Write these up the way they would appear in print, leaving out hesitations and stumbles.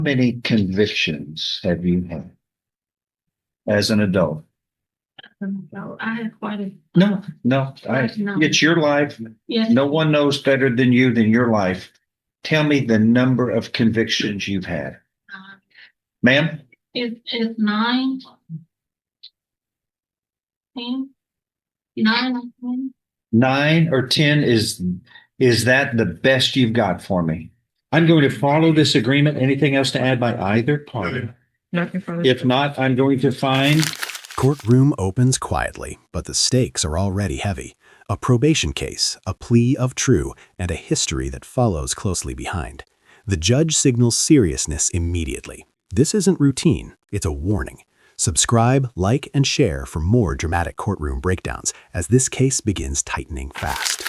Many convictions have you had as an adult? No, I had quite a, No, it's your life. yes. No one knows better than you than your life. Tell me the number of convictions you've had. Ma'am? It's 9, 10, 9 or 10. 9 or 10 is that the best you've got for me? I'm going to follow this agreement. Anything else to add by either party? Nothing further. If not, I'm going to find Courtroom opens quietly, but the stakes are already heavy. A probation case, a plea of true, and a history that follows closely behind. The judge signals seriousness immediately. This isn't routine, it's a warning. Subscribe, like, and share for more dramatic courtroom breakdowns as this case begins tightening fast.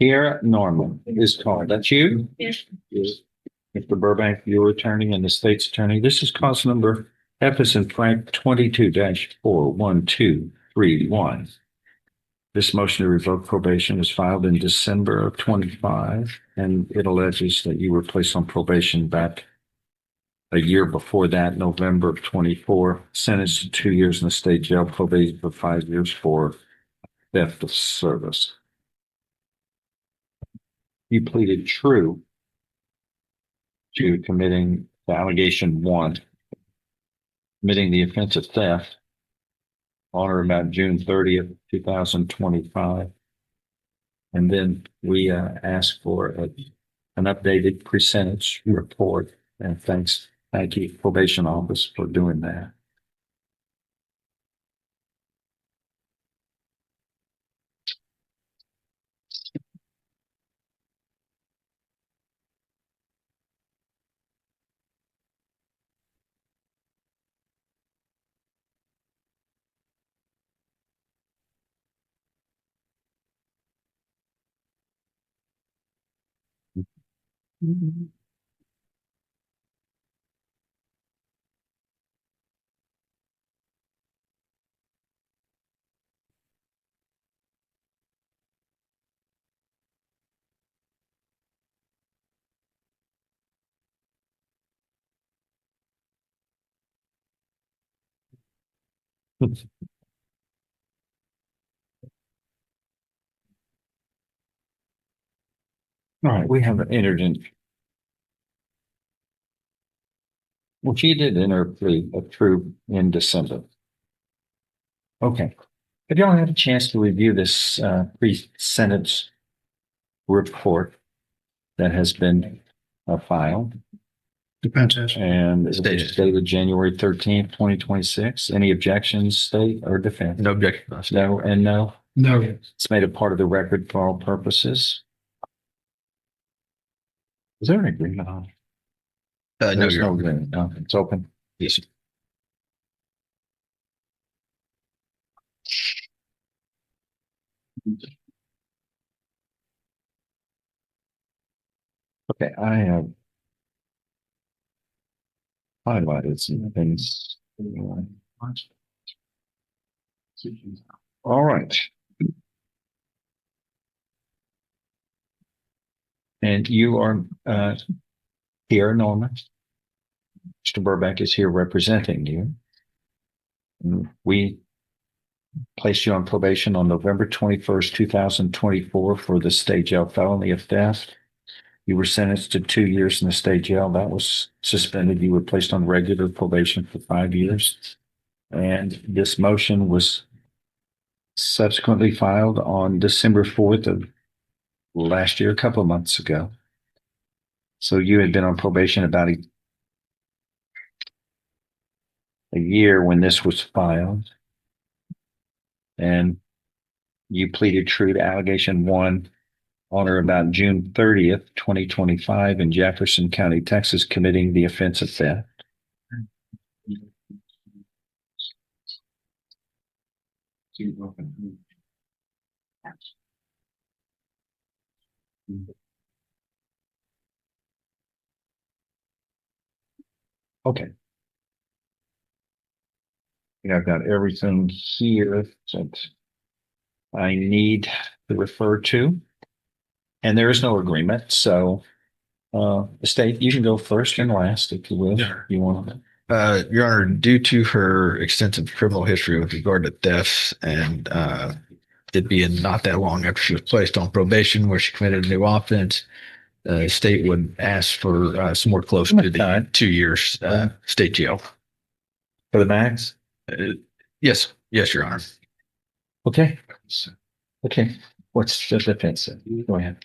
here, Norman is called. That's you? Yes. Mr. Burbank, your attorney and the state's attorney. This is cause number F as in Frank 22-41231. This motion to revoke probation was filed in December of 25, and it alleges that you were placed on probation back a year before that, November of 24, sentenced to 2 years in the state jail, probation for 5 years for theft of service. You pleaded true to committing the allegation 1, committing the offense of theft on or about June 30th, 2025. And then we asked for an updated pre-sentence report. And thank you, probation office, for doing that. All right, we have entered in. Well, she did enter a plea of true in December. Okay. Have y'all had a chance to review this pre-sentence report that has been filed? Depends. And it was dated January 13th, 2026. Any objections, state or defense? No objection. No and no. No. It's made a part of the record for all purposes. Is there an agreement on it? No, There's you're no agreement. No, it's open. Yes. Okay, I have highlighted some things. All right. And you are here, Norman. Mr. Burbank is here representing you. We placed you on probation on November 21st, 2024 for the state jail felony of theft. You were sentenced to 2 years in the state jail. That was suspended. You were placed on regular probation for 5 years. And this motion was subsequently filed on December 4th of last year, a couple of months ago. So you had been on probation about a year when this was filed. And you pleaded true to allegation 1 on or about June 30th, 2025 in Jefferson County, Texas, committing the offense of theft. Okay. I've got everything here that I need to refer to. And there is no agreement, so Estate, you can go first and last if you will. Yeah. You want to. Your Honor, due to her extensive criminal history with regard to thefts and it being not that long after she was placed on probation where she committed a new offense, state would ask for somewhere close to the 2 years state jail. For the max? Yes, Your Honor. Okay. Okay. What's the defense? Go ahead.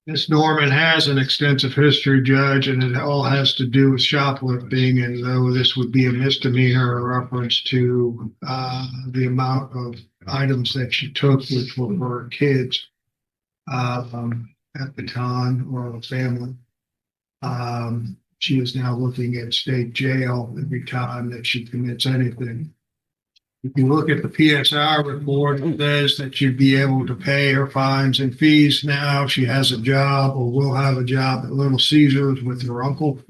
Miss Norman has an extensive history, Judge, and it all has to do with shoplifting. And though this would be a misdemeanor in reference to the amount of items that she took, which were for her kids at the time or family, she is now looking at state jail every time that she commits anything. If you look at the PSI report, it says that she'd be able to pay her fines and fees now. She has a job or will have a job at Little Caesars with her uncle.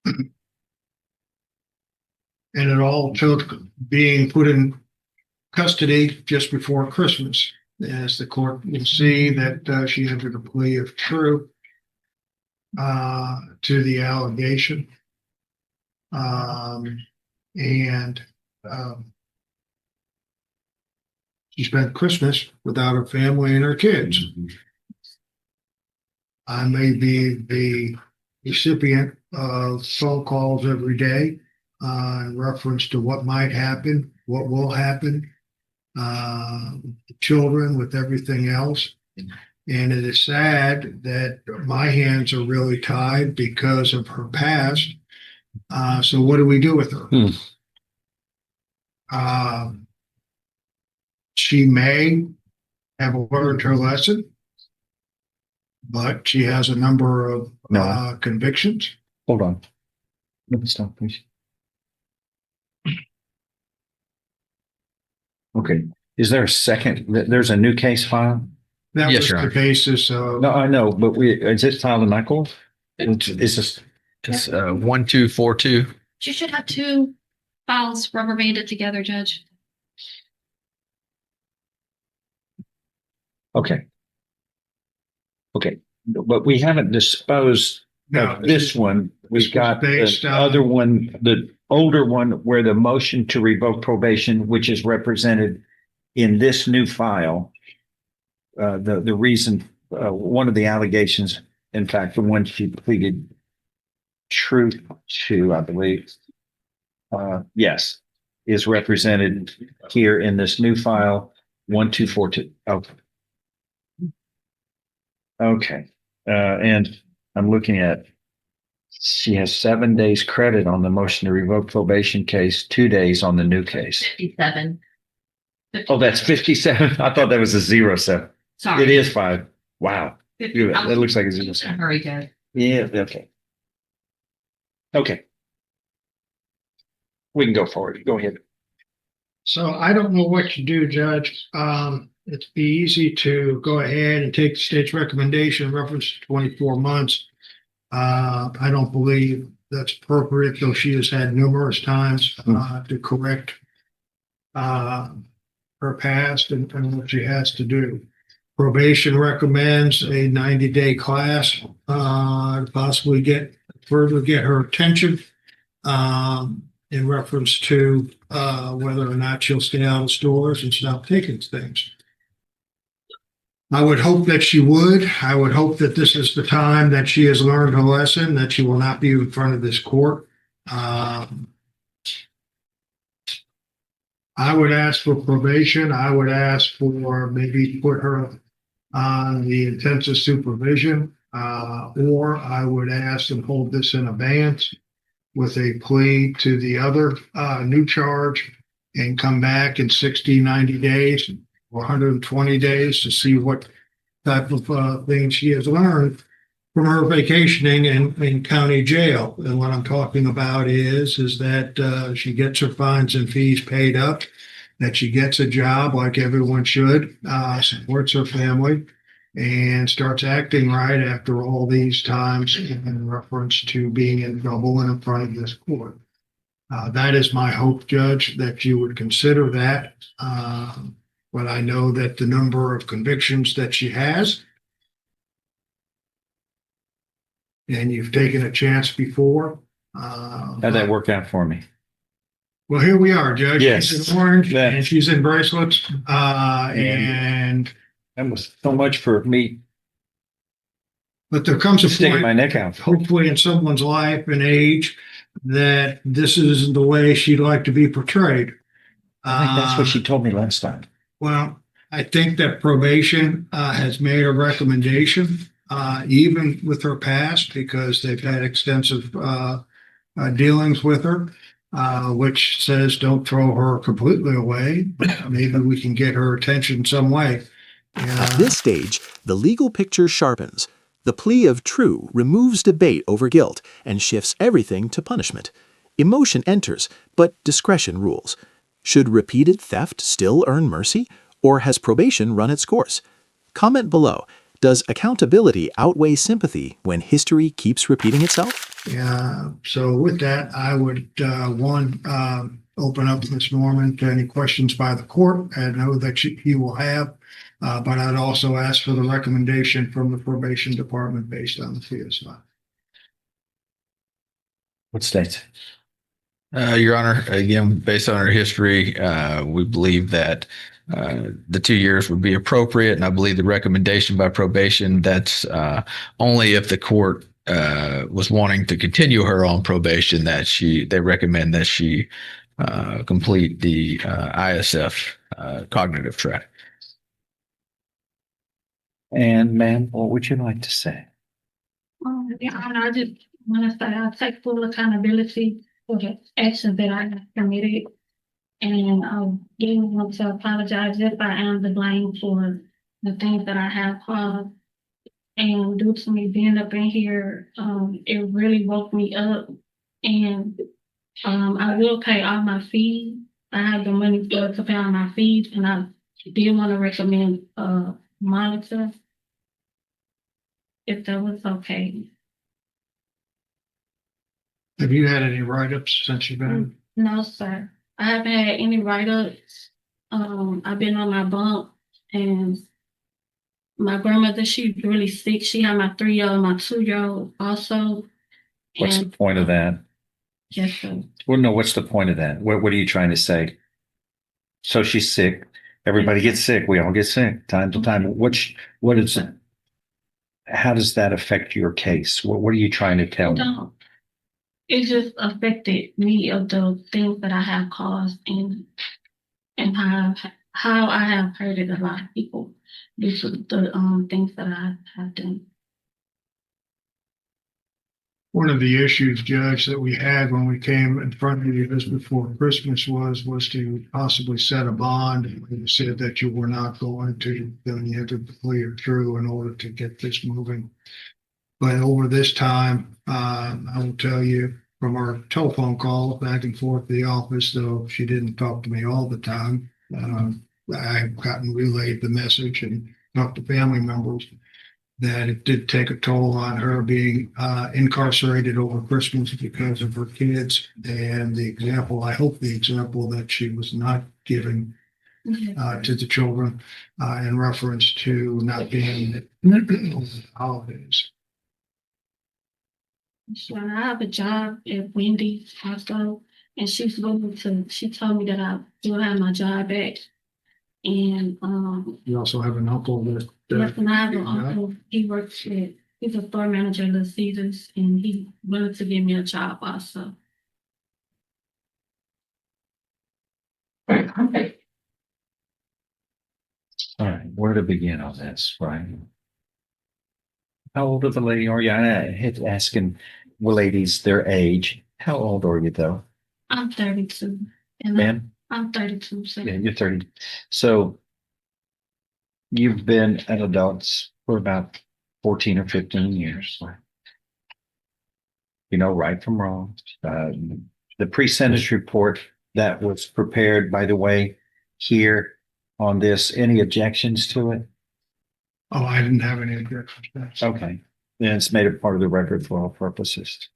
And it all took being put in custody just before Christmas. As the court will see that she entered a plea of true to the allegation. She spent Christmas without her family and her kids. I may be the recipient of phone calls every day in reference to what might happen, what will happen, children with everything else. And it is sad that my hands are really tied because of her past. So what do we do with her? She may have learned her lesson, but she has a number of convictions. Hold on. Let me stop, please. Okay. Is there a second? There's a new case file? That Yes, was Your the Honor. basis of. No, I know, but is it filed in Michael? Is this? It's 1242. You should have two files rubber banded together, Judge. Okay. Okay. But we haven't disposed No, of this one. We've was got the based on- other one, the older one where the motion to revoke probation, which is represented in this new file. The reason, one of the allegations, in fact, the one she pleaded truth to, I believe, yes, is represented here in this new file, 1242. Okay. Okay. And I'm looking at, she has 7 days credit on the motion to revoke probation case, 2 days on the new case. 57. Oh, that's 57. I thought that was a 07. Sorry. It is 5. Wow. 50. That looks like a 07. Hurry, Judge. Yeah. Okay. Okay. We can go forward. Go ahead. So I don't know what you do, Judge. It'd be easy to go ahead and take the state's recommendation in reference to 24 months. I don't believe that's appropriate, though she has had numerous times to correct her past and what she has to do. Probation recommends a 90-day class to possibly further get her attention in reference to whether or not she'll stay out of stores and stop taking things. I would hope that she would. I would hope that this is the time that she has learned her lesson, that she will not be in front of this court. I would ask for probation. I would ask for maybe put her on the intensive supervision, or I would ask and hold this in abeyance with a plea to the other new charge and come back in 60, 90 days or 120 days to see what type of things she has learned from her vacationing in county jail. And what I'm talking about is that she gets her fines and fees paid up, that she gets a job like everyone should, supports her family, and starts acting right after all these times in reference to being in trouble and in front of this court. That is my hope, Judge, that you would consider that. But I know that the number of convictions that she has and you've taken a chance before. How'd that work out for me? Well, here we are, Judge. Yes. She's in orange Yeah. and she's in bracelets. And That was so much for me but there comes a sticking my point, neck out. hopefully in someone's life and age, that this is the way she'd like to be portrayed. I think that's what she told me last time. Well, I think that probation has made a recommendation, even with her past, because they've had extensive dealings with her, which says don't throw her completely away. Maybe we can get her attention some way. At this stage, the legal picture sharpens. The plea of true removes debate over guilt and shifts everything to punishment. Emotion enters, but discretion rules. Should repeated theft still earn mercy, or has probation run its course? Comment below. Does accountability outweigh sympathy when history keeps repeating itself? Yeah, so with that, I would, open up Ms. Norman to any questions by the court. I know that you will have, but I'd also ask for the recommendation from the probation department based on the PSI. What states? Your Honor, again, based on our history, we believe that the 2 years would be appropriate, and I believe the recommendation by probation, that's only if the court was wanting to continue her on probation, that they recommend that she complete the ISF cognitive track. And ma'am, what would you like to say? Your Honor, I just want to say I take full accountability for the actions that I have committed. And I again want to apologize if I am to blame for the things that I have caused. And due to me being up in here, it really woke me up. And I will pay all my fees. I have the money to pay all my fees, and I did want to recommend monitor if that was okay. Have you had any write-ups since you've been? No, sir. I haven't had any write-ups. I've been on my bump, and my grandmother, she's really sick. She had my 3-year-old, my 2-year-old also. What's the And point of that? yes, sir. Well, no, what's the point of that? What are you trying to say? So she's sick. Everybody gets sick. We all get sick time to time. What is it? How does that affect your case? What are you trying to tell me? Don't. It just affected me of the things that I have caused and how I have hurted a lot of people due to the things that I have done. One of the issues, Judge, that we had when we came in front of you just before Christmas was to possibly set a bond. And you said that you were not going to, then you entered the plea of true in order to get this moving. But over this time, I will tell you from our telephone call back and forth to the office, though she didn't talk to me all the time, I've gotten relayed the message and talked to family members that it did take a toll on her being incarcerated over Christmas because of her kids. And the example, I hope the example that she was not giving to the children in reference to not being over the holidays. So I have a job at Wendy's also, and she told me that I will have my job back. And You also have an uncle that. yes, and I have an uncle, he's a store manager at Little Caesars, and he willing to give me a job also. All right, where to begin on this, Brian? How old of a lady are you? I hate asking ladies their age. How old are you though? I'm 32. And Ma'am? I'm 32, so Yeah, you're 30. So you've been an adult for about 14 or 15 years. You know right from wrong. The pre-sentence report that was prepared, by the way, here on this, any objections to it? Oh, I didn't have any objections to that. Okay, then it's made a part of the record for all purposes.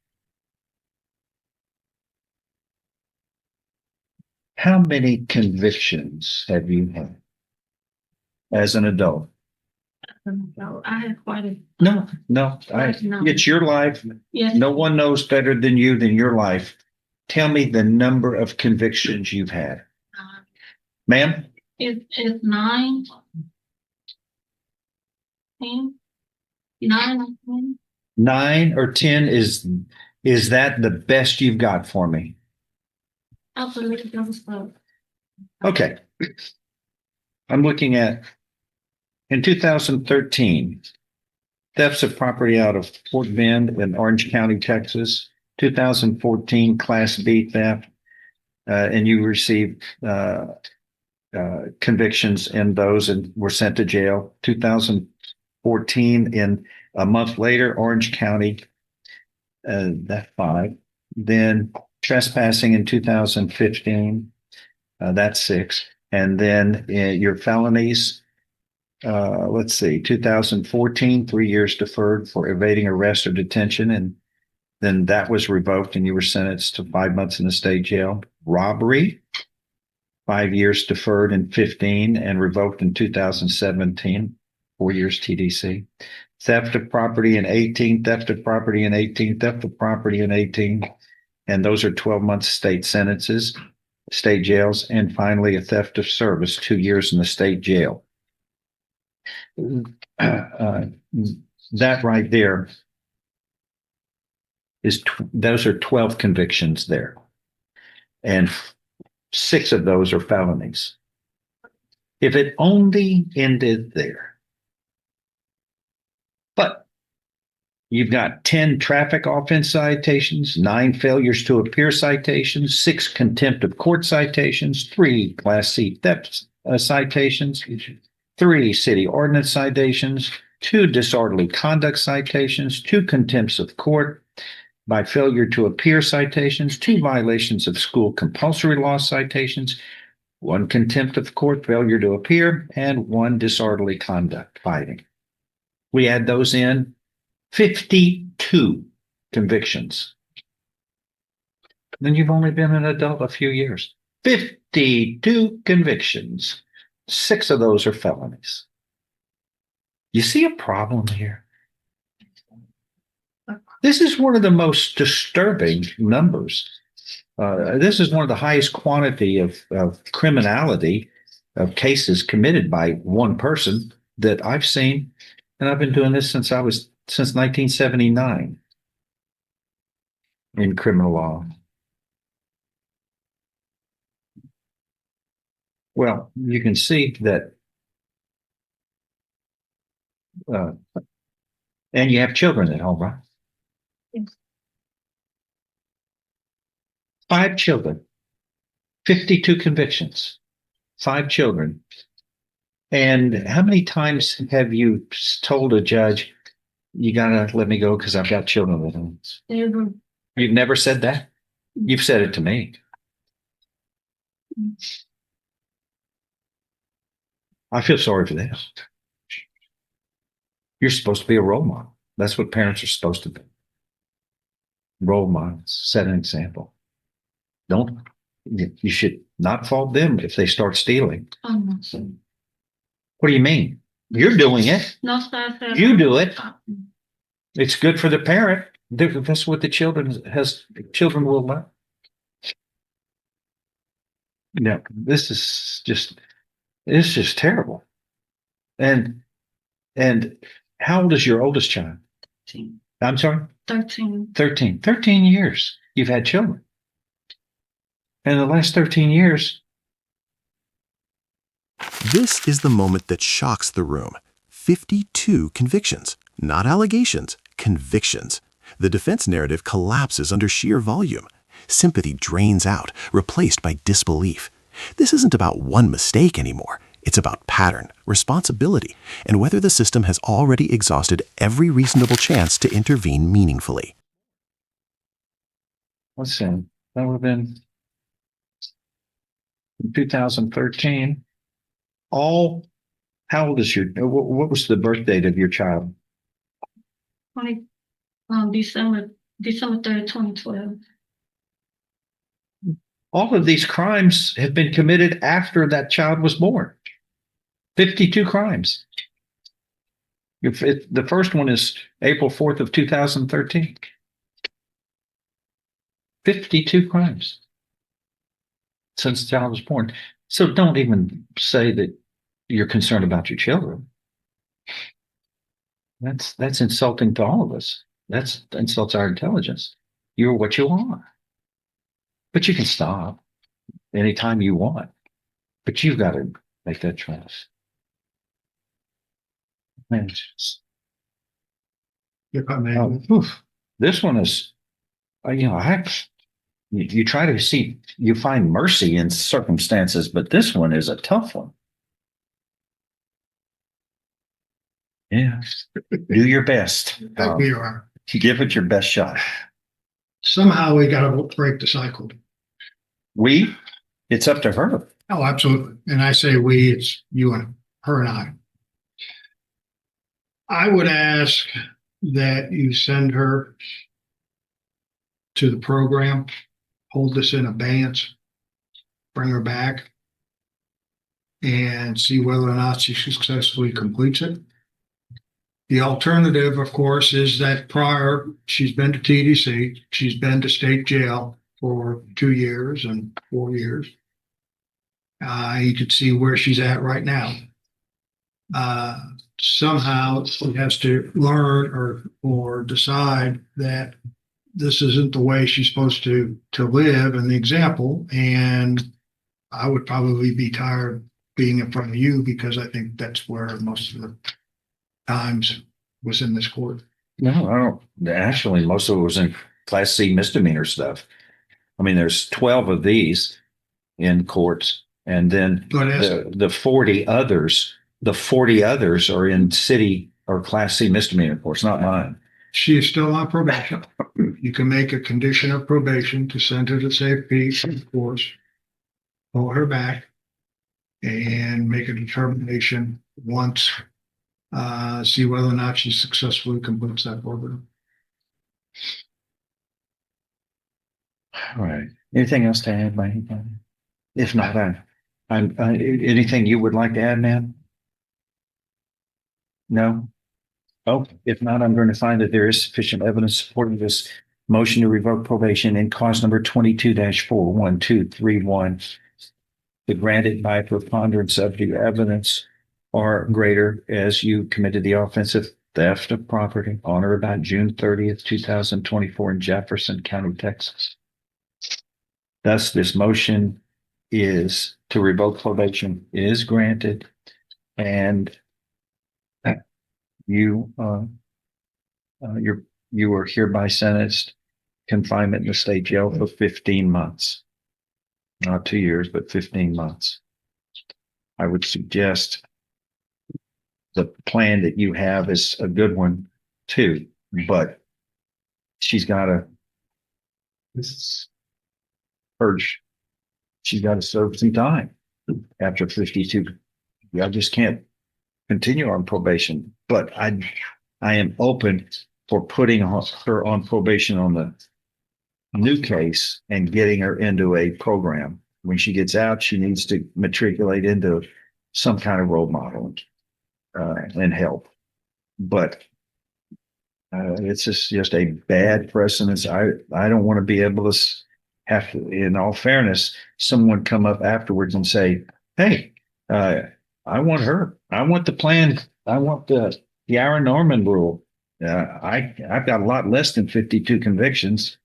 How many convictions have you had as an adult? So I have quite a, No, it's your life. yes. No one knows better than you than your life. Tell me the number of convictions you've had. Ma'am? It's 9, 10, 9 or 10. 9 or 10 is that the best you've got for me? I believe those folks. Okay. I'm looking at in 2013, thefts of property out of Fort Bend in Orange County, Texas. 2014 Class B theft, and you received convictions in those and were sent to jail. 2014, in a month later, Orange County, that 5. Then trespassing in 2015, that's 6. And then your felonies, let's see, 2014, 3 years deferred for evading arrest or detention. And then that was revoked and you were sentenced to 5 months in the state jail. Robbery, 5 years deferred in 15 and revoked in 2017, 4 years TDC. Theft of property in 18, theft of property in 18, theft of property in 18. And those are 12-month state sentences, state jails. And finally, a theft of service, 2 years in the state jail. That right there is, those are 12 convictions there. And 6 of those are felonies. If it only ended there. But you've got 10 traffic offense citations, 9 failures to appear citations, 6 contempt of court citations, 3 Class C theft citations, 3 city ordinance citations, 2 disorderly conduct citations, 2 contempts of court by failure to appear citations, 2 violations of school compulsory law citations, 1 contempt of court failure to appear, and 1 disorderly conduct finding. We add those in, 52 convictions. Then you've only been an adult a few years. 52 convictions. 6 of those are felonies. You see a problem here? This is one of the most disturbing numbers. This is one of the highest quantity of criminality of cases committed by one person that I've seen. And I've been doing this since 1979 in criminal law. Well, you can see that, and you have children at home, right? Yes. 5 children, 52 convictions, 5 children. And how many times have you told a judge, you gotta let me go because I've got children at home? Never. You've never said that? You've said it to me. I feel sorry for this. You're supposed to be a role model. That's what parents are supposed to be. Role models, set an example. You should not fault them if they start stealing. Oh, no, sir. What do you mean? You're doing it. No, sir. I said- You do it. It's good for the parent. That's what the children will learn. No, it's just terrible. And how old is your oldest child? 13. I'm sorry? 13. 13. 13 years you've had children. And the last 13 years. This is the moment that shocks the room. 52 convictions, not allegations, convictions. The defense narrative collapses under sheer volume. Sympathy drains out, replaced by disbelief. This isn't about one mistake anymore. It's about pattern, responsibility, and whether the system has already exhausted every reasonable chance to intervene meaningfully. Let's see. That would have been in 2013. How old is what was the birth date of your child? 20, December 3rd, 2012. All of these crimes have been committed after that child was born. 52 crimes. The first one is April 4th of 2013. 52 crimes since the child was born. So don't even say that you're concerned about your children. That's insulting to all of us. That insults our intelligence. You're what you are. But you can stop anytime you want. But you've got to make that choice. Man, If I may. this one is, you try to see, you find mercy in circumstances, but this one is a tough one. Yeah, do your best. We are. Give it your best shot. Somehow we got to break the cycle. It's up to her. Oh, absolutely. And I say we, it's you and her and I. I would ask that you send her to the program, hold this in abeyance, bring her back, and see whether or not she successfully completes it. The alternative, of course, is that prior, she's been to TDC, she's been to state jail for 2 years and 4 years. You could see where she's at right now. Somehow she has to learn or decide that this isn't the way she's supposed to live and the example. And I would probably be tired being in front of you because I think that's where most of the times was in this court. No, I don't. Actually, most of it was in Class C misdemeanor stuff. I mean, there's 12 of these in courts, and then the 40 others. The 40 others are in city or Class C misdemeanor courts, not mine. She is still on probation. You can make a condition of probation to send her to safe peace, of course, pull her back, and make a determination once, see whether or not she successfully completes that program. All right. Anything else to add by anybody? If not, anything you would like to add, man? No? Oh, if not, I'm going to find that there is sufficient evidence supporting this motion to revoke probation in cause number 22-41231. The granted by preponderance of the evidence or greater as you committed the offense of theft of property on or about June 30th, 2024 in Jefferson County, Texas. Thus, this motion is to revoke probation is granted, and you are hereby sentenced confinement in the state jail for 15 months. Not 2 years, but 15 months. I would suggest the plan that you have is a good one too, but she's got to purge. She's got to serve some time after 52. I just can't continue on probation, but I am open for putting her on probation on the new case and getting her into a program. When she gets out, she needs to matriculate into some kind of role model and help. But it's just a bad precedence. I don't want to be able to have to, in all fairness, someone come up afterwards and say, hey, I want her. I want the plan. I want the Aaron Norman rule. I've got a lot less than 52 convictions.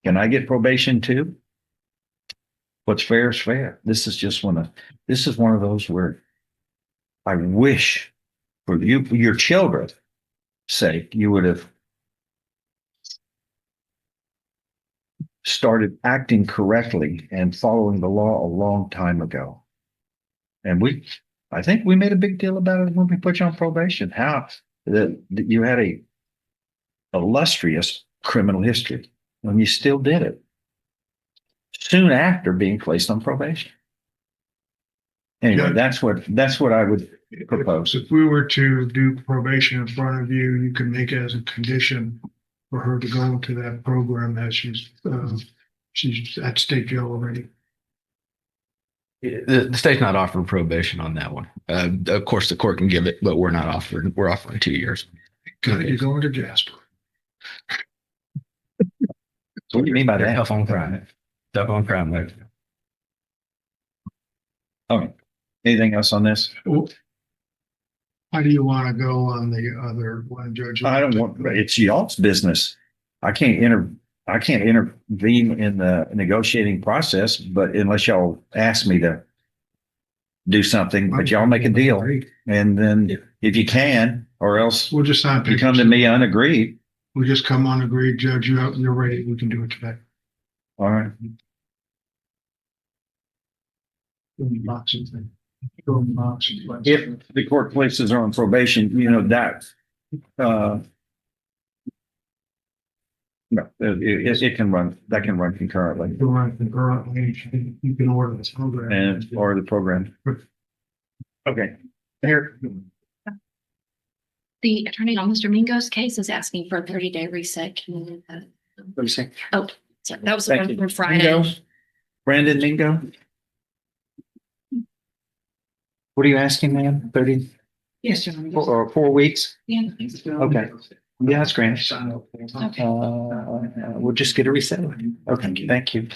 Can I get probation too? What's fair is fair. This is one of those where I wish for you, for your children's sake, you would have started acting correctly and following the law a long time ago. And I think we made a big deal about it when we put you on probation. How that you had a illustrious criminal history, and you still did it soon after being placed on probation. Anyway, Yeah. that's what I would propose. If we were to do probation in front of you, you can make it as a condition for her to go into that program as she's at state jail already. The state's not offering probation on that one. Of course, the court can give it, but we're not offering. We're offering 2 years. Good, you're going to Jasper. What do you mean by that? Tough on crime. Tough on crime. Like, All right. Anything else on this? How do you want to go on the other one, Judge? I don't want, it's y'all's business. I can't intervene in the negotiating process, but unless y'all ask me to do something, but y'all make a deal. And then if you can, or else We'll just sign you come papers. to me unagreed. We just come on, agreed, Judge, you're ready. We can do it today. All right. If the court places her on probation, that, no, it can run, that can run concurrently You can order this program. and, or the program. Okay, here, The attorney on Mr. Mingo's case is asking for a 30-day reset. Can you do that? let me see. Oh, sorry, that was the Thank one you. from Friday. Mingo? Brandon Mingo? What are you asking, ma'am? 30 Yes, Your Honor. or 4 weeks? Yeah. Okay. Yeah, that's great. We'll just get a reset. Okay, thank you.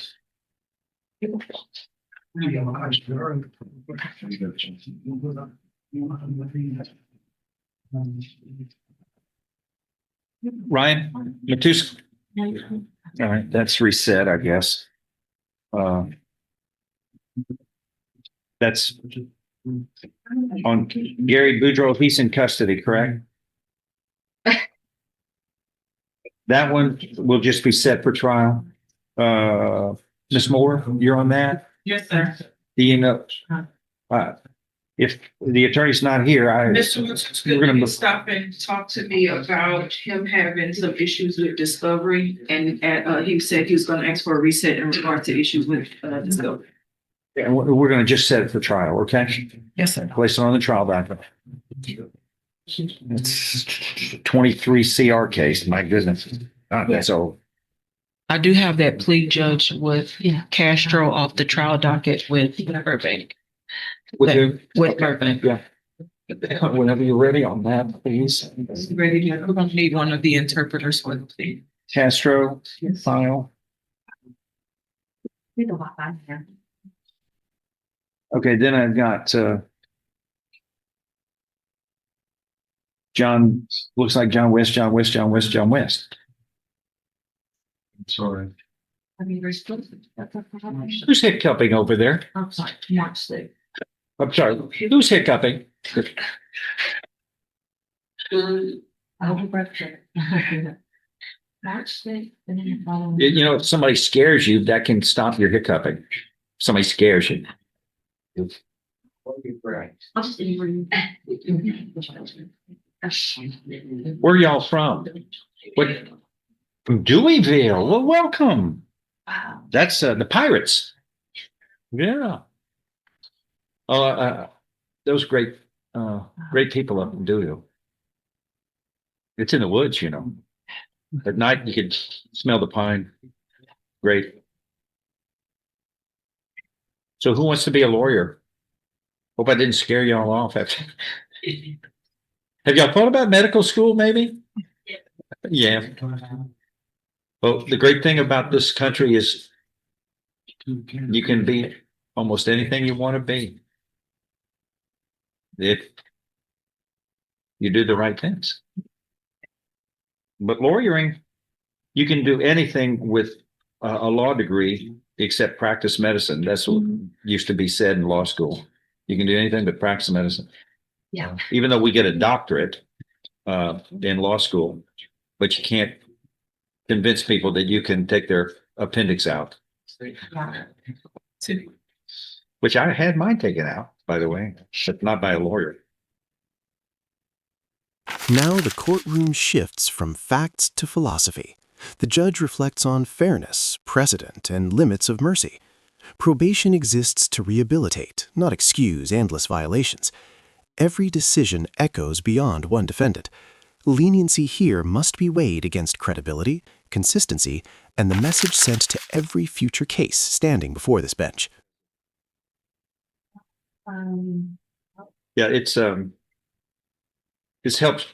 Ryan, Matus. All right, that's reset, I guess. That's on Gary Boudreaux. He's in custody, correct? That one will just be set for trial. Ms. Moore, you're on that? Yes, sir. Do you know? If the attorney's not here, Mr. we're gonna Wood move- stop and talk to me about him having some issues with discovery. And he said he was gonna ask for a reset in regard to issues with discovery. and we're gonna just set it for trial, okay? Yes, sir. Place it on the trial document. It's 23 CR case, my goodness. That's old. I do have that plea judge with Castro off the trial docket with Burbank. With who? With Burbank. Yeah. Whenever you're ready on that, please. Ready to, we're gonna need one of the interpreters for the plea. Castro, file. Okay, then I've got, John, looks like John West. Sorry. Who's hiccuping over there? I'm sorry, March 6th. I'm sorry, who's hiccuping? March 6th. And then the following. If somebody scares you, that can stop your hiccuping. Somebody scares you. I'll just email you. Where y'all from? What? From Deweyville. Well, welcome. Wow. That's the Pirates. Yeah. Those great people up in Deweyville. It's in the woods, At night you could smell the pine. Great. So who wants to be a lawyer? Hope I didn't scare y'all off. Have y'all thought about medical school, maybe? Yeah. Well, the great thing about this country is you can be almost anything you want to be if you do the right things. But lawyering, you can do anything with a law degree except practice medicine. That's what used to be said in law school. You can do anything but practice medicine. Yeah. Even though we get a doctorate in law school, but you can't convince people that you can take their appendix out. Which I had mine taken out, by the way, but not by a lawyer. Now the courtroom shifts from facts to philosophy. The judge reflects on fairness, precedent, and limits of mercy. Probation exists to rehabilitate, not excuse endless violations. Every decision echoes beyond one defendant. Leniency here must be weighed against credibility, consistency, and the message sent to every future case standing before this bench. Yeah, it's helps.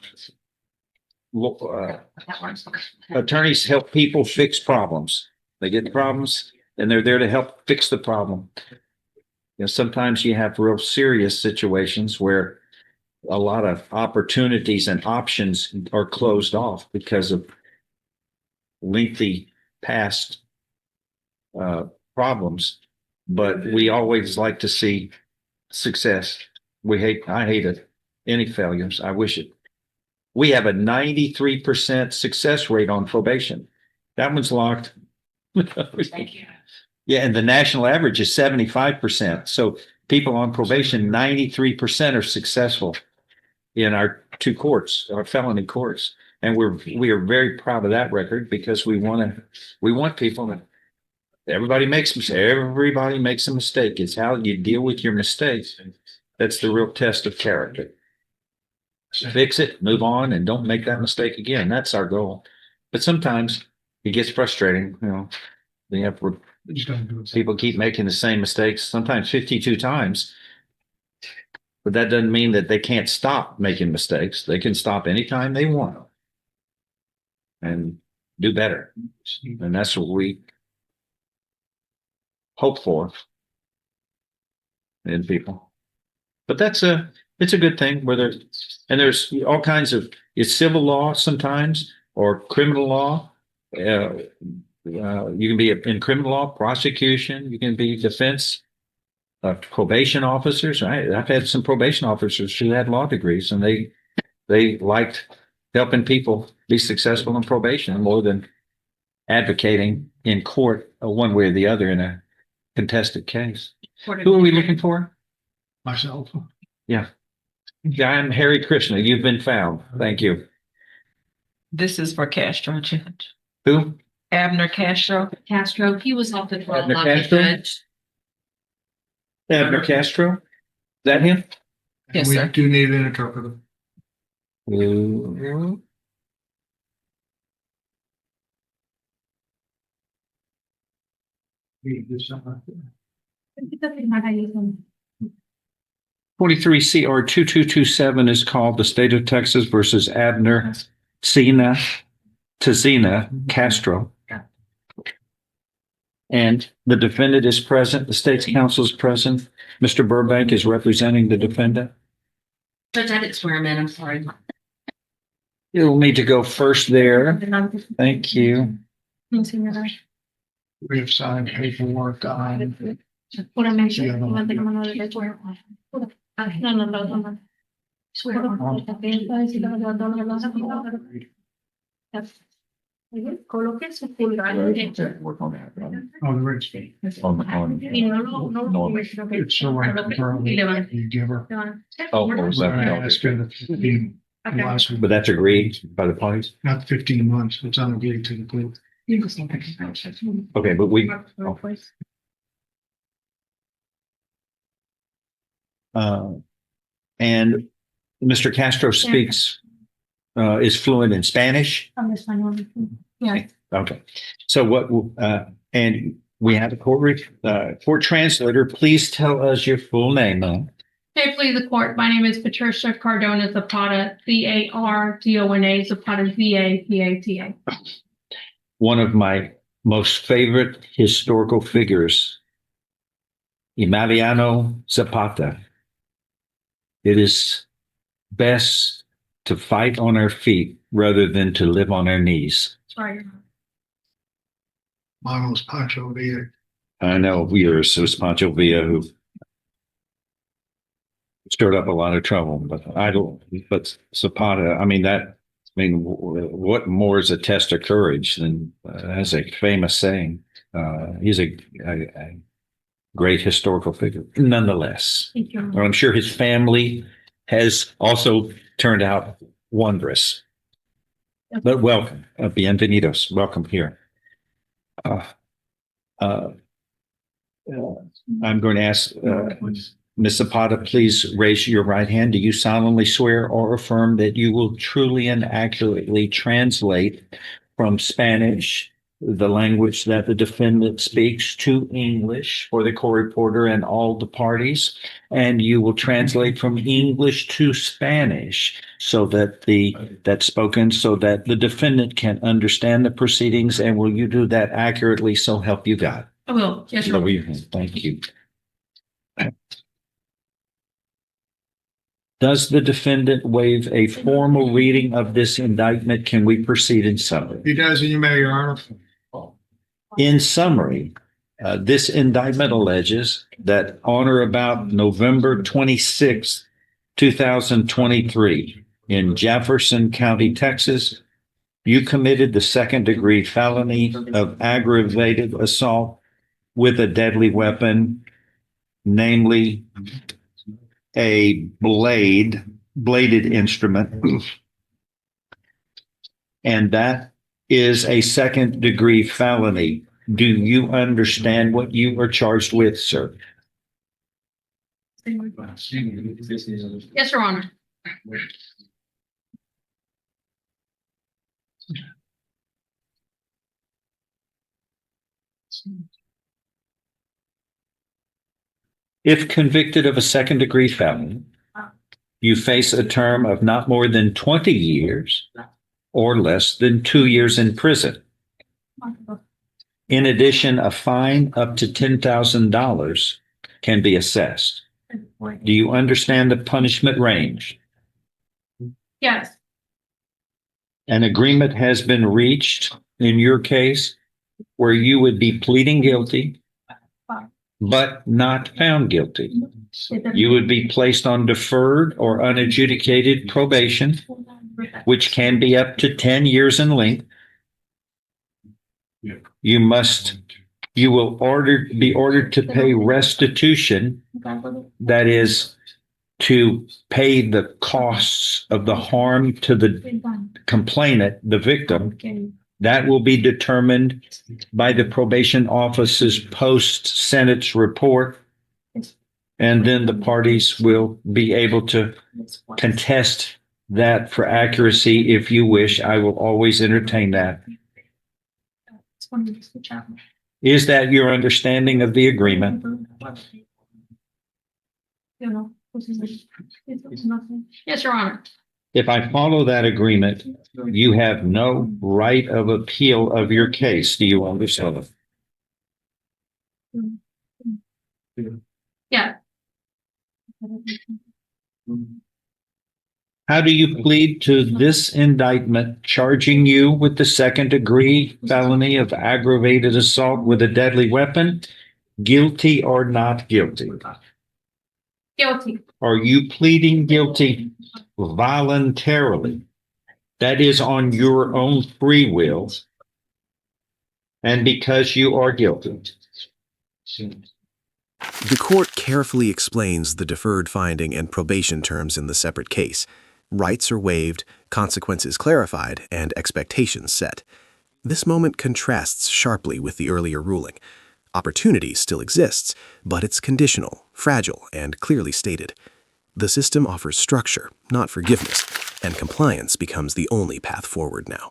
Attorneys help people fix problems. They get problems and they're there to help fix the problem. Sometimes you have real serious situations where a lot of opportunities and options are closed off because of lengthy past problems. But we always like to see success. I hate it. Any failures. I wish it. We have a 93% success rate on probation. That one's locked. Thank you. Yeah, and the national average is 75%. So people on probation, 93% are successful in our two courts, our felony courts. And we are very proud of that record because we want people to, everybody makes a mistake. It's how you deal with your mistakes. That's the real test of character. Fix it, move on, and don't make that mistake again. That's our goal. But sometimes it gets frustrating, They have people keep making the same mistakes, sometimes 52 times. But that doesn't mean that they can't stop making mistakes. They can stop anytime they want and do better. And that's what we hope for in people. But it's a good thing there's all kinds of, it's civil law sometimes or criminal law. You can be in criminal law, prosecution, you can be defense, probation officers. I've had some probation officers who had law degrees and they liked helping people be successful in probation more than advocating in court one way or the other in a contested case. Who are we looking for? Myself. Yeah, I'm Harry Krishna. You've been found. Thank you. This is for Castro, Judge. Who? Abner Castro. Castro, he was off the trial, Abner not the Castro? judge. Abner Castro? Is that him? Yes, We sir. do need an interpreter. We do something. 43 CR 2227 is called the State of Texas versus Abner Tazina Castro. And the defendant is present. The state's counsel is present. Mr. Burbank is representing the defendant. Judge, I didn't swear him in, I'm sorry. You'll need to go first there. Thank you. We have signed paperwork on. Pura mention, Yeah, no. no tengo mano derecha. No. Swear on. Coloque su pulgar derecho. Work on that. On the registry. Y no. It's the right term you give her. Oh, We're gonna ask her to 15 last week, but that's agreed by the parties? not 15 months. It's on agreed to the court. Okay, but we, and Mr. Castro speaks, is fluent in Spanish. Yeah. Okay. So and we have a court translator. Please tell us your full name, ma'am. Hey, please, the court. My name is Patricia Cardona Zapata, Cardona Zapata, Zapata. One of my most favorite historical figures, Emiliano Zapata. It is best to fight on our feet rather than to live on our knees. Sorry. Mine was Pancho Villa. I know yours was Pancho Villa, who stirred up a lot of trouble, but Zapata, what more is a test of courage than as a famous saying? He's a great historical figure, nonetheless. Thank you. Well, I'm sure his family has also turned out wondrous. But welcome, bienvenidos, welcome here. I'm going to ask Ms. Zapata, please raise your right hand. Do you solemnly swear or affirm that you will truly and accurately translate from Spanish the language that the defendant speaks to English for the court reporter and all the parties. And you will translate from English to Spanish so that that's spoken so that the defendant can understand the proceedings. And will you do that accurately? So help you God. I will. Yes, Your Honor. Thank you. Does the defendant waive a formal reading of this indictment? Can we proceed in summary? He does, and you may, Your Honor. In summary, this indictment alleges that on or about November 26, 2023, in Jefferson County, Texas, you committed the second-degree felony of aggravated assault with a deadly weapon, namely a bladed instrument. And that is a second-degree felony. Do you understand what you are charged with, sir? Yes, Your Honor. If convicted of a second-degree felony, you face a term of not more than 20 years or less than 2 years in prison. In addition, a fine up to $10,000 can be assessed. Do you understand the punishment range? Yes. An agreement has been reached in your case where you would be pleading guilty, but not found guilty. You would be placed on deferred or unadjudicated probation, which can be up to 10 years in length. You will be ordered to pay restitution, that is, to pay the costs of the harm to the complainant, the victim. That will be determined by the probation office's post-sentence report. And then the parties will be able to contest that for accuracy if you wish. I will always entertain that. Is that your understanding of the agreement? Yes, Your Honor. If I follow that agreement, you have no right of appeal of your case. Do you understand? Yeah. How do you plead to this indictment charging you with the second-degree felony of aggravated assault with a deadly weapon? Guilty or not guilty? Guilty. Are you pleading guilty voluntarily? That is on your own free will and because you are guilty. The court carefully explains the deferred finding and probation terms in the separate case. Rights are waived, consequences clarified, and expectations set. This moment contrasts sharply with the earlier ruling. Opportunity still exists, but it's conditional, fragile, and clearly stated. The system offers structure, not forgiveness, and compliance becomes the only path forward now.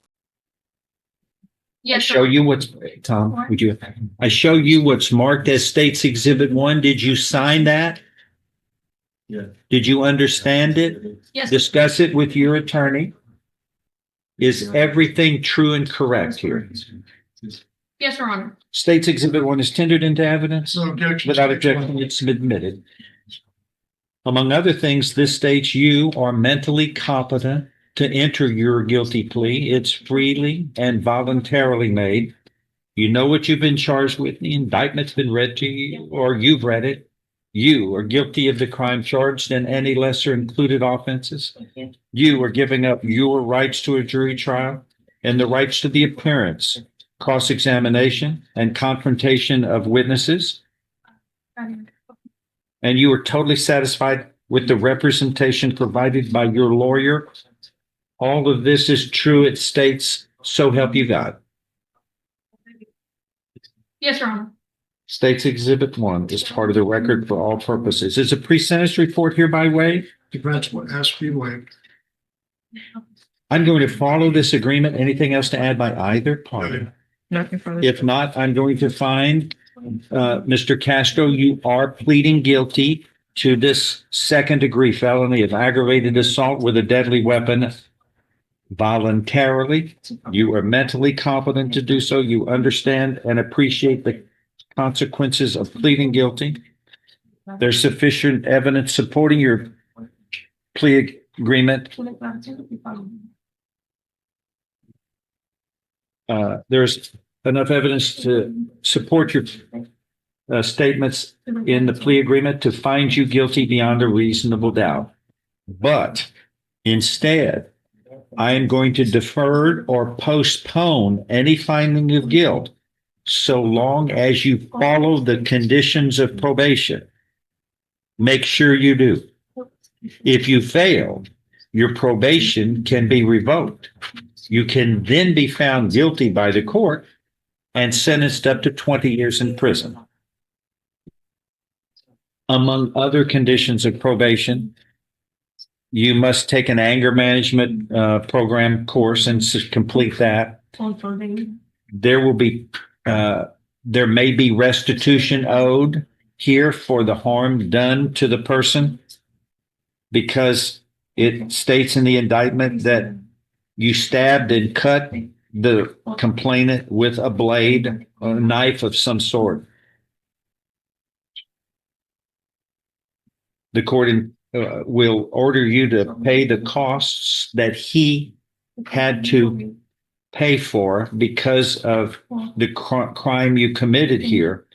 I show you what's, Tom, would you? I show you what's marked as State's Exhibit 1. Did you sign that? Yeah. Did you understand it? Yes. Discuss it with your attorney. Is everything true and correct here? Yes, Your Honor. State's Exhibit 1 is tendered into evidence. No objection. Without objection, it's admitted. Among other things, this states you are mentally competent to enter your guilty plea. It's freely and voluntarily made. You know what you've been charged with. The indictment's been read to you, or you've read it. You are guilty of the crime charged and any lesser included offenses. You are giving up your rights to a jury trial and the rights to the appearance, cross-examination, and confrontation of witnesses. And you are totally satisfied with the representation provided by your lawyer. All of this is true. It states, so help you God. Yes, Your Honor. State's Exhibit 1 is part of the record for all purposes. Is a pre-sentence report hereby waived? Defense has to be waived. I'm going to follow this agreement. Anything else to add by either party? Nothing further. If not, I'm going to find, Mr. Castro, you are pleading guilty to this second-degree felony of aggravated assault with a deadly weapon voluntarily. You are mentally competent to do so. You understand and appreciate the consequences of pleading guilty. There's sufficient evidence supporting your plea agreement. There's enough evidence to support your statements in the plea agreement to find you guilty beyond a reasonable doubt. But instead, I am going to defer or postpone any finding of guilt so long as you follow the conditions of probation. Make sure you do. If you fail, your probation can be revoked. You can then be found guilty by the court and sentenced up to 20 years in prison. Among other conditions of probation, you must take an anger management program course and complete that. There will be, there may be restitution owed here for the harm done to the person because it states in the indictment that you stabbed and cut the complainant with a blade or a knife of some sort. The court will order you to pay the costs that he had to pay for because of the crime you committed here.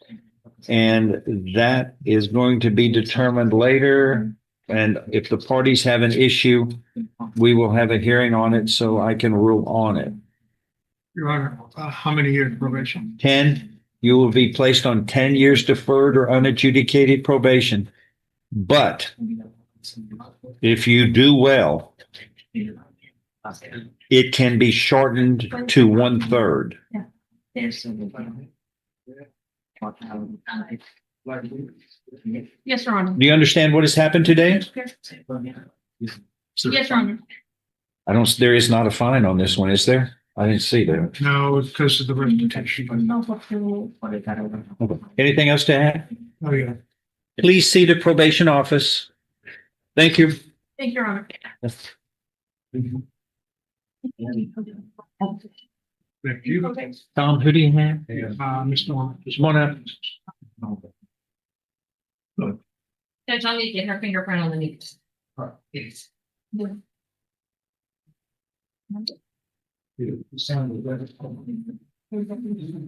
And that is going to be determined later. And if the parties have an issue, we will have a hearing on it so I can rule on it. Your Honor, how many years probation? 10, you will be placed on 10 years deferred or unadjudicated probation. But if you do well, it can be shortened to 1/3. Yes, Your Honor. Do you understand what has happened today? Yes, Your Honor. There is not a fine on this one, is there? I didn't see that. No, because of the restitution. Anything else to add? Oh, yeah. Please see the probation office. Thank you. Thank you, Your Honor. Thank you. Tom, who do you have? Mr. Norman. Just one up. Judge, I'll need to get her fingerprint on the news. Yes.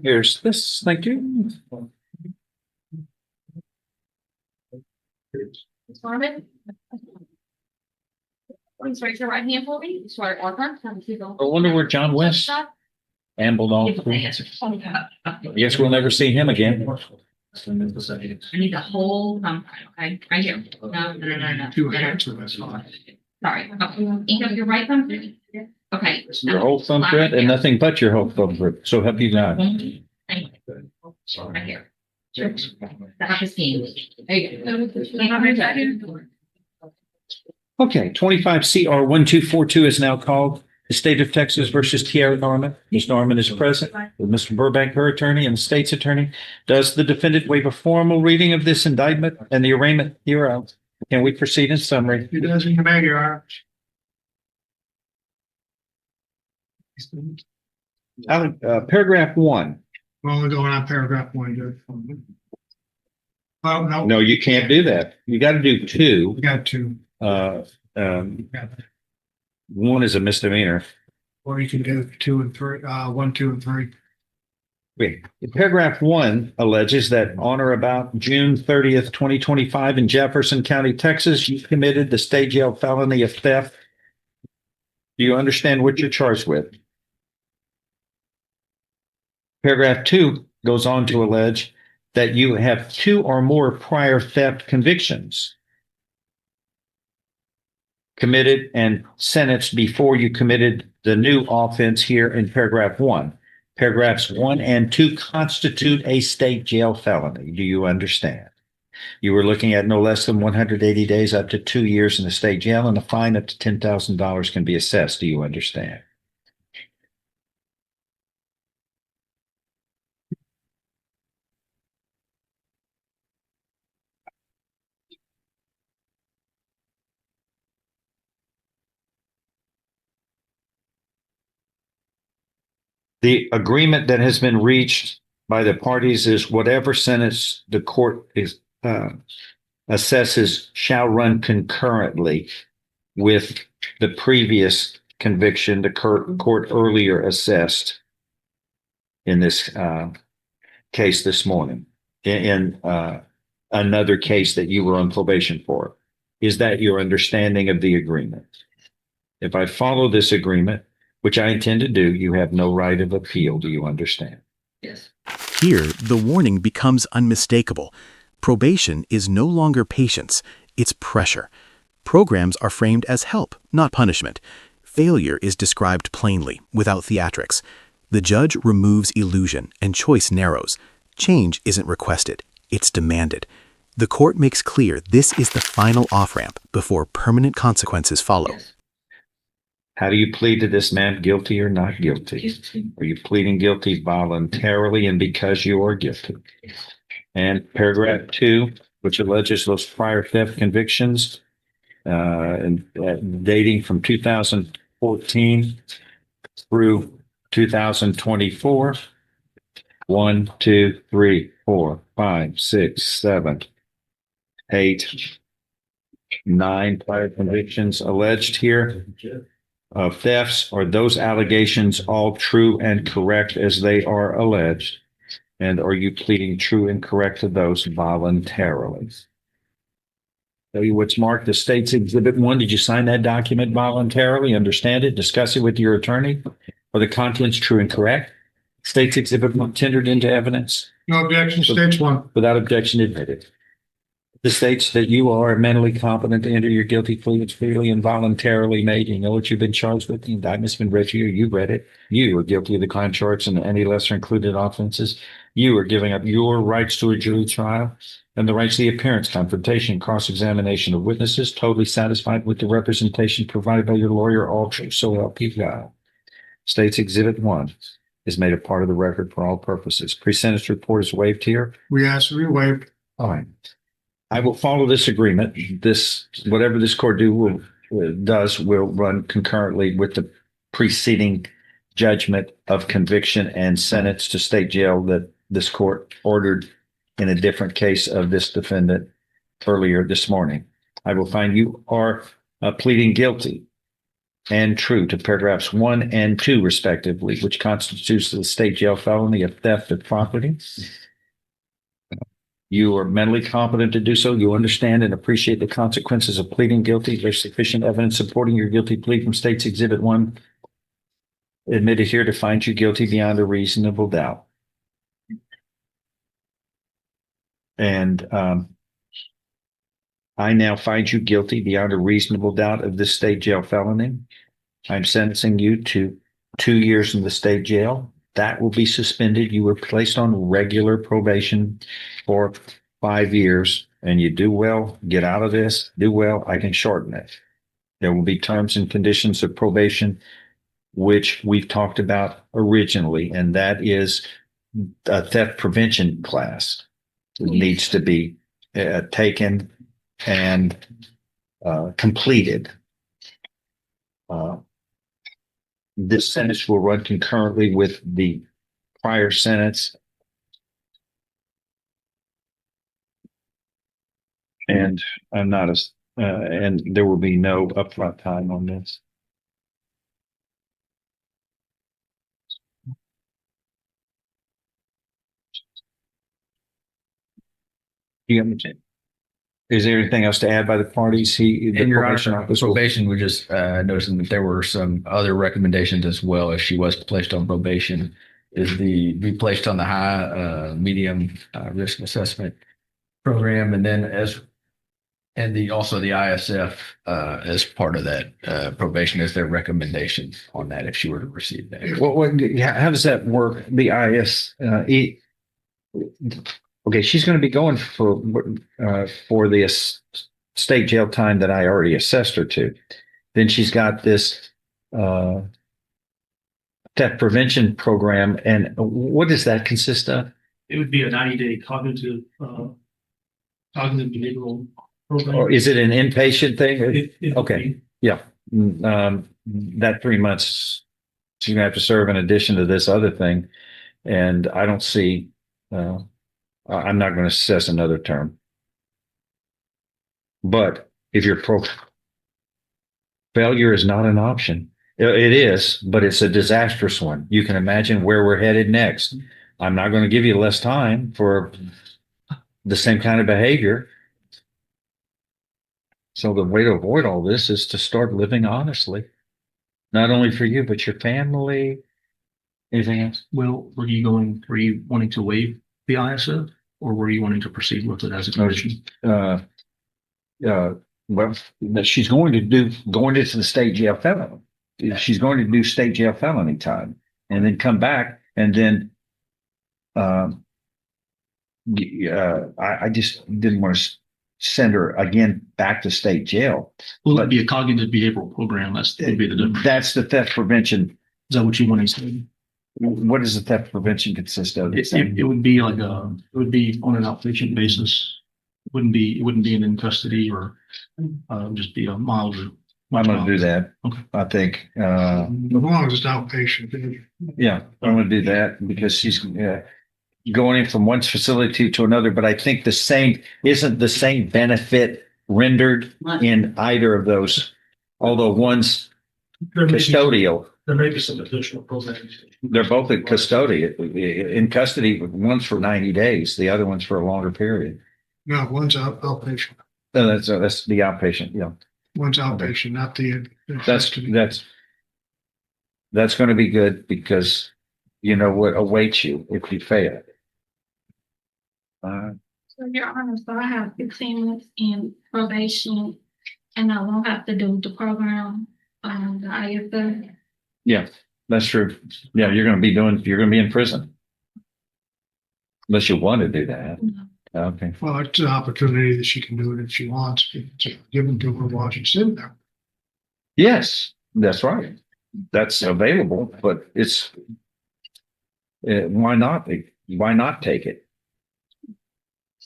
Here's this. Thank you. Ms. Norman? Please raise your right hand for me. Swear or affirm. I wonder where John West ambled off. Guess we'll never see him again. I need the whole thumbprint, okay? Right here. No. Two hands with us. Sorry. Oh, ink of your right thumbprint? Okay. Your whole thumbprint and nothing but your whole thumbprint. So help you God. Thank you. Right here. That is the there you go. Okay, 25 CR 1242 is now called the State of Texas versus Tierra Norman. Ms. Norman is present with Mr. Burbank, her attorney, and the state's attorney. Does the defendant waive a formal reading of this indictment and the arraignment hereof? Can we proceed in summary? He does in command, Your Honor. Paragraph 1. We're only going on paragraph 1, Judge. Oh, no. No, you can't do that. You got to do 2. We got 2. Yeah. 1 is a misdemeanor. Or you can do 2 and 3, 1, 2, and 3. Wait, paragraph 1 alleges that on or about June 30th, 2025 in Jefferson County, Texas, you committed the state jail felony of theft. Do you understand what you're charged with? Paragraph 2 goes on to allege that you have 2 or more prior theft convictions committed and sentenced before you committed the new offense here in paragraph 1. Paragraphs 1 and 2 constitute a state jail felony. Do you understand? You were looking at no less than 180 days up to 2 years in the state jail, and a fine up to $10,000 can be assessed. Do you understand? The agreement that has been reached by the parties is whatever sentence the court is assesses shall run concurrently with the previous conviction the court earlier assessed in this case this morning, in another case that you were on probation for. Is that your understanding of the agreement? If I follow this agreement, which I intend to do, you have no right of appeal. Do you understand? Yes. Here, the warning becomes unmistakable. Probation is no longer patience, it's pressure. Programs are framed as help, not punishment. Failure is described plainly, without theatrics. The judge removes illusion and choice narrows. Change isn't requested, it's demanded. The court makes clear this is the final off-ramp before permanent consequences follow. Yes. How do you plead to this, ma'am? Guilty or not guilty? Are you pleading guilty voluntarily and because you are guilty? And paragraph 2, which alleges those prior theft convictions dating from 2014 through 2024. 1, 2, 3, 4, 5, 6, 7, 8, 9 prior convictions alleged here of thefts. Are those allegations all true and correct as they are alleged? And are you pleading true and correct to those voluntarily? Tell you what's marked the state's exhibit 1. Did you sign that document voluntarily? Understand it? Discuss it with your attorney? Are the contents true and correct? State's exhibit 1 tendered into evidence No objection, states one. without objection admitted. The states that you are mentally competent to enter your guilty plea. It's freely and voluntarily made. You know what you've been charged with. The indictment's been read to you. You read it. You are guilty of the crime charged and any lesser included offenses. You are giving up your rights to a jury trial and the rights to the appearance, confrontation, cross-examination of witnesses. Totally satisfied with the representation provided by your lawyer. All true. So help you God. State's exhibit 1 is made a part of the record for all purposes. Pre-sentence report is waived here. We ask to be waived. All right. I will follow this agreement. This, whatever this court does will run concurrently with the preceding judgment of conviction and sentence to state jail that this court ordered in a different case of this defendant earlier this morning. I will find you are pleading guilty and true to paragraphs 1 and 2 respectively, which constitutes the state jail felony of theft of property. You are mentally competent to do so. You understand and appreciate the consequences of pleading guilty. There's sufficient evidence supporting your guilty plea from State's Exhibit 1 admitted here to find you guilty beyond a reasonable doubt. And I now find you guilty beyond a reasonable doubt of this state jail felony. I'm sentencing you to 2 years in the state jail. That will be suspended. You were placed on regular probation for 5 years, and you do well, get out of this, do well, I can shorten it. There will be terms and conditions of probation, which we've talked about originally, and that is a theft prevention class. It needs to be taken and completed. This sentence will run concurrently with the prior sentence. And I'm not and there will be no upfront time on this. You understand? Is there anything else to add by the parties? The And your probation Honor, office will- probation, we're just noticing that there were some other recommendations as well if she was placed on probation. Is be placed on the high, medium risk assessment program, and then also the ISF as part of that probation as their recommendation on that if she were to receive that. How does that work? The okay, she's going to be going for the state jail time that I already assessed her to. Then she's got this theft prevention program, and what does that consist of? It would be a 90-day cognitive behavioral program. Or is it an inpatient thing? It would Okay. be. Yeah. That 3 months She's gonna have to serve in addition to this other thing. And I don't see, I'm not going to assess another term. But if you're failure is not an option. It is, but it's a disastrous one. You can imagine where we're headed next. I'm not going to give you less time for the same kind of behavior. So the way to avoid all this is to start living honestly, not only for you, but your family. Anything else? Well, were you wanting to waive the ISO or were you wanting to proceed with it as a condition? Well, she's going into the state jail felony. She's going to do state jail felony time and then come back and then, I just didn't want to send her again back to state jail. Will it be a cognitive behavioral program? That would be the difference. That's the theft prevention. Is that what you want to say? What does the theft prevention consist of? It would be like it would be on an outpatient basis. It wouldn't be an in custody or just be a mild. I'm going to do that. Okay. I think, As long as it's outpatient. yeah, I'm going to do that because she's going in from one facility to another. But I think isn't the same benefit rendered in either of those, although one's custodial. There may be some additional programs. They're both in custody. In custody, one's for 90 days, the other one's for a longer period. No, one's outpatient. No, that's the outpatient, yeah. One's outpatient, not the. That's going to be good because you know what awaits you if you fail. So Your Honor, so I have 15 months in probation and I won't have to do the program, the ISO. Yeah, that's true. Yeah, you're going to be in prison. Unless you want to do that. Okay. Well, it's an opportunity that she can do it if she wants. It's given to her while she's sitting there. Yes, that's right. That's available, but it's why not? Why not take it?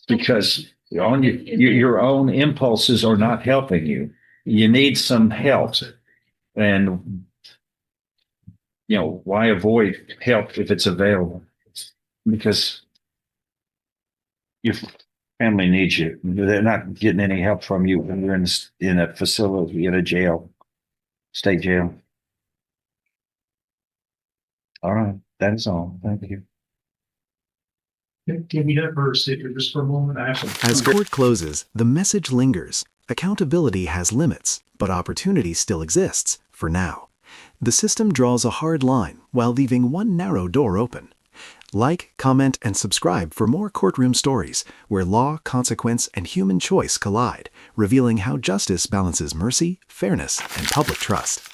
Because your own impulses are not helping you. You need some help, and why avoid help if it's available? Because your family needs you. They're not getting any help from you when you're in a facility, in a jail, state jail. All right, that is all. Thank you. Can we have her sit here just for a moment? As court closes, the message lingers. Accountability has limits, but opportunity still exists, for now. The system draws a hard line while leaving one narrow door open. Like, comment, and subscribe for more courtroom stories where law, consequence, and human choice collide, revealing how justice balances mercy, fairness, and public trust.